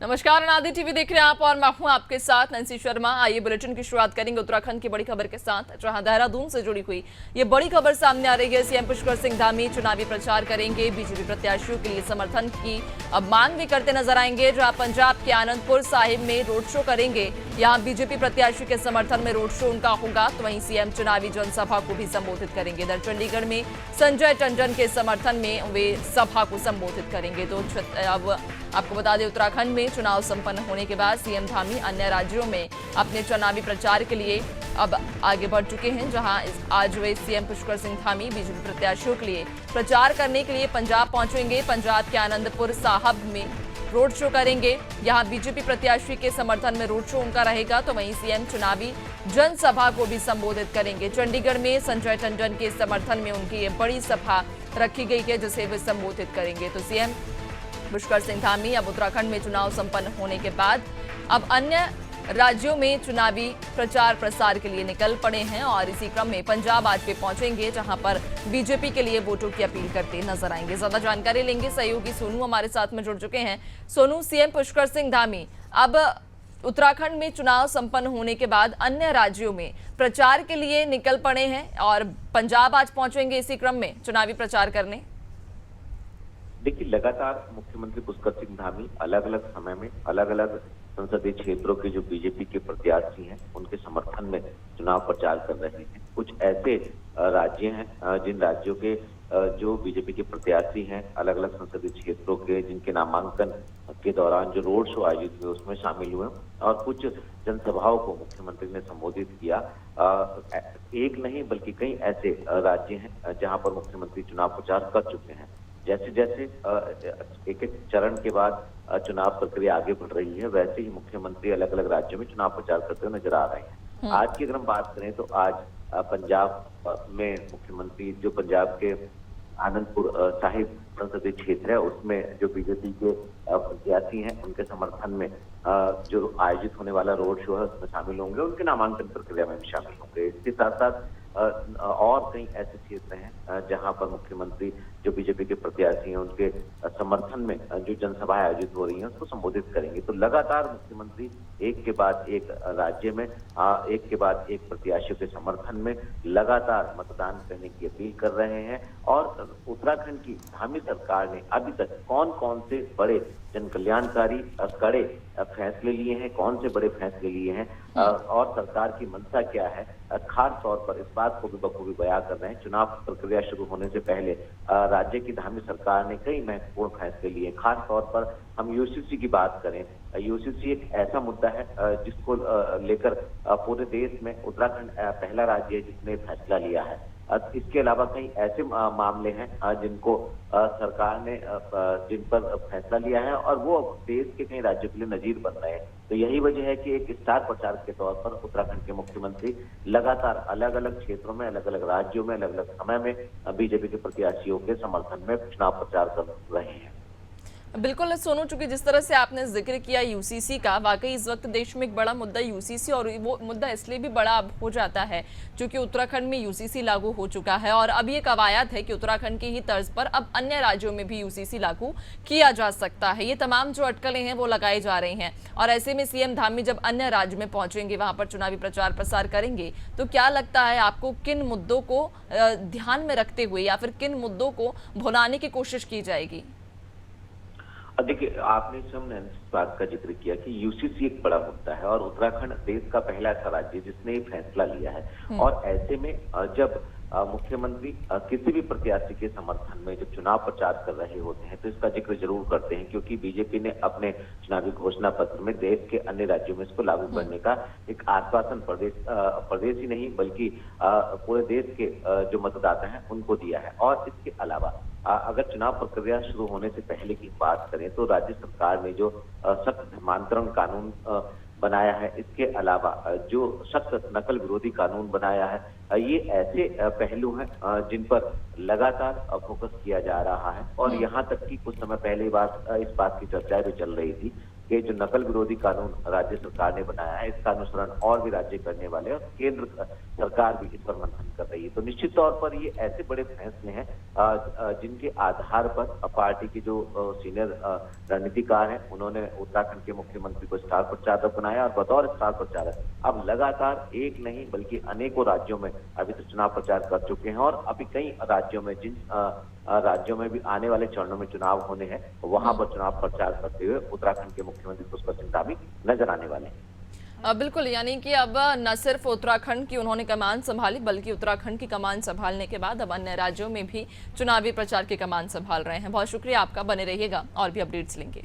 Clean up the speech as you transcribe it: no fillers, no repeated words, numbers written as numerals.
नमस्कार, अनादि टीवी देख रहे हैं आप और मैं हूं आपके साथ नैन्सी शर्मा। आइए बुलेटिन की शुरुआत करेंगे उत्तराखंड की बड़ी खबर के साथ, जहां देहरादून से जुड़ी हुई ये बड़ी खबर सामने आ रही है। सीएम पुष्कर सिंह धामी चुनावी प्रचार करेंगे, बीजेपी प्रत्याशियों के लिए समर्थन की अब मांग भी करते नजर आएंगे। जहां पंजाब के आनंदपुर साहिब में रोड शो करेंगे, यहां बीजेपी प्रत्याशी के समर्थन में रोड शो उनका होगा, तो वहीं सीएम चुनावी जनसभा को भी संबोधित करेंगे। इधर चंडीगढ़ में संजय टंडन के समर्थन में वे सभा को संबोधित करेंगे। तो अब आपको बता दें, उत्तराखंड में चुनाव संपन्न होने के बाद सीएम धामी अन्य राज्यों में अपने चुनावी प्रचार के लिए अब आगे बढ़ चुके हैं। जहां आज वे सीएम पुष्कर सिंह धामी बीजेपी प्रत्याशियों के लिए प्रचार करने के लिए पंजाब पहुंचेंगे। पंजाब के आनंदपुर साहब में रोड शो करेंगे, यहां बीजेपी प्रत्याशी के समर्थन में रोड शो उनका रहेगा, तो वहीं सीएम चुनावी जनसभा को भी संबोधित करेंगे। चंडीगढ़ में संजय टंडन के समर्थन में उनकी ये बड़ी सभा रखी गई है, जिसे वे संबोधित करेंगे। तो सीएम पुष्कर सिंह धामी अब उत्तराखंड में चुनाव संपन्न होने के बाद अब अन्य राज्यों में चुनावी प्रचार प्रसार के लिए निकल पड़े हैं और इसी क्रम में पंजाब आज वे पहुंचेंगे, जहां पर बीजेपी के लिए वोटों की अपील करते नजर आएंगे। ज्यादा जानकारी लेंगे, सहयोगी सोनू हमारे साथ में जुड़ चुके हैं। सोनू, सीएम पुष्कर सिंह धामी अब उत्तराखंड में चुनाव संपन्न होने के बाद अन्य राज्यों में प्रचार के लिए निकल पड़े हैं और पंजाब आज पहुंचेंगे इसी क्रम में चुनावी प्रचार करने। देखिए, लगातार मुख्यमंत्री पुष्कर सिंह धामी अलग अलग समय में अलग अलग संसदीय क्षेत्रों के जो बीजेपी के प्रत्याशी हैं उनके समर्थन में चुनाव प्रचार कर रहे हैं। कुछ ऐसे राज्य हैं जिन राज्यों के जो बीजेपी के प्रत्याशी हैं अलग अलग संसदीय क्षेत्रों के, जिनके नामांकन के दौरान जो रोड शो आयोजित हुए उसमें शामिल हुए और कुछ जनसभाओं को मुख्यमंत्री ने संबोधित किया। एक नहीं बल्कि कई ऐसे राज्य हैं जहां पर मुख्यमंत्री चुनाव प्रचार कर चुके हैं। जैसे जैसे एक एक चरण के बाद चुनाव प्रक्रिया आगे बढ़ रही है, वैसे ही मुख्यमंत्री अलग अलग राज्यों में चुनाव प्रचार करते हुए नजर आ रहे हैं। आज की अगर हम बात करें तो आज पंजाब में मुख्यमंत्री जो पंजाब के आनंदपुर साहिब संसदीय क्षेत्र है उसमें जो बीजेपी के प्रत्याशी हैं उनके समर्थन में जो आयोजित होने वाला रोड शो है उसमें शामिल होंगे, उनके नामांकन प्रक्रिया में भी शामिल होंगे। इसके साथ साथ और कई ऐसे क्षेत्र हैं जहां पर मुख्यमंत्री जो बीजेपी के प्रत्याशी हैं उनके समर्थन में जो जनसभाएं आयोजित हो रही हैं उसको संबोधित करेंगे। तो लगातार मुख्यमंत्री एक के बाद एक राज्य में एक के बाद एक प्रत्याशियों के समर्थन में लगातार मतदान करने की अपील कर रहे हैं। और उत्तराखंड की धामी सरकार ने अभी तक कौन कौन से बड़े जन कल्याणकारी कड़े फैसले लिए हैं, कौन से बड़े फैसले लिए हैं और सरकार की मंशा क्या है, खास तौर पर इस बात को भी बखूबी बयां कर रहे हैं। चुनाव प्रक्रिया शुरू होने से पहले राज्य की धामी सरकार ने कई महत्वपूर्ण फैसले लिए। खास तौर पर हम यूसीसी की बात करें, यूसीसी एक ऐसा मुद्दा है जिसको लेकर पूरे देश में उत्तराखंड पहला राज्य है जिसने फैसला लिया है। इसके अलावा कई ऐसे मामले हैं जिनको सरकार ने जिन पर फैसला लिया है और वो देश के कई राज्यों के लिए नजीर बन रहे हैं। तो यही वजह है कि एक स्टार प्रचारक के तौर पर उत्तराखंड के मुख्यमंत्री लगातार अलग अलग क्षेत्रों में अलग अलग राज्यों में अलग अलग समय में बीजेपी के प्रत्याशियों के समर्थन में चुनाव प्रचार कर रहे हैं। बिल्कुल सोनू, चूंकि जिस तरह से आपने जिक्र किया यूसीसी का, वाकई इस वक्त देश में एक बड़ा मुद्दा यूसीसी, और वो मुद्दा इसलिए भी बड़ा अब हो जाता है क्योंकि उत्तराखंड में यूसीसी लागू हो चुका है और अब ये कवायद है कि उत्तराखंड की ही तर्ज पर अब अन्य राज्यों में भी यूसीसी लागू किया जा सकता है। ये तमाम जो अटकलें हैं वो लगाई जा रही हैं और ऐसे में सीएम धामी जब अन्य राज्य में पहुंचेंगे, वहां पर चुनावी प्रचार प्रसार करेंगे, तो क्या लगता है आपको किन मुद्दों को ध्यान में रखते हुए या फिर किन मुद्दों को भुनाने की कोशिश की जाएगी? देखिए, आपने इस बात का जिक्र किया कि यूसीसी एक बड़ा मुद्दा है और उत्तराखंड देश का पहला ऐसा राज्य जिसने ये फैसला लिया है। और ऐसे में जब मुख्यमंत्री किसी भी प्रत्याशी के समर्थन में जब चुनाव प्रचार कर रहे होते हैं तो इसका जिक्र जरूर करते हैं, क्योंकि बीजेपी ने अपने चुनावी घोषणा पत्र में देश के अन्य राज्यों में इसको लागू करने का एक आश्वासन प्रदेश ही नहीं बल्कि पूरे देश के जो मतदाता हैं उनको दिया है। और इसके अलावा अगर चुनाव प्रक्रिया शुरू होने से पहले की बात करें तो राज्य सरकार ने जो सख्त धर्मांतरण कानून बनाया है, इसके अलावा जो सख्त नकल विरोधी कानून बनाया है, ये ऐसे पहलू हैं जिन पर लगातार फोकस किया जा रहा है। और यहाँ तक कि कुछ समय पहले इस बात की चर्चा भी चल रही थी कि जो नकल विरोधी कानून राज्य सरकार ने बनाया है, इसका अनुसरण और भी राज्य करने वाले हैं और केंद्र सरकार भी इस पर मंथन कर रही है। तो निश्चित तौर पर ये ऐसे बड़े फैसले हैं जिनके आधार पर पार्टी के जो सीनियर रणनीतिकार हैं, उन्होंने उत्तराखंड के मुख्यमंत्री को स्टार प्रचारक बनाया और बतौर स्टार प्रचारक अब लगातार एक नहीं बल्कि अनेकों राज्यों में अभी तक चुनाव प्रचार कर चुके हैं और अभी कई राज्यों में जिन राज्यों में भी आने वाले चरणों में चुनाव होने हैं, वहां पर चुनाव प्रचार करते हुए उत्तराखंड के मुख्यमंत्री पुष्कर सिंह धामी नजर आने वाले हैं। बिल्कुल, यानी कि अब न सिर्फ उत्तराखंड की उन्होंने कमान संभाली बल्कि उत्तराखंड की कमान संभालने के बाद अब अन्य राज्यों में भी चुनावी प्रचार की कमान संभाल रहे हैं। बहुत शुक्रिया आपका, बने रहिएगा और भी अपडेट्स लेंगे।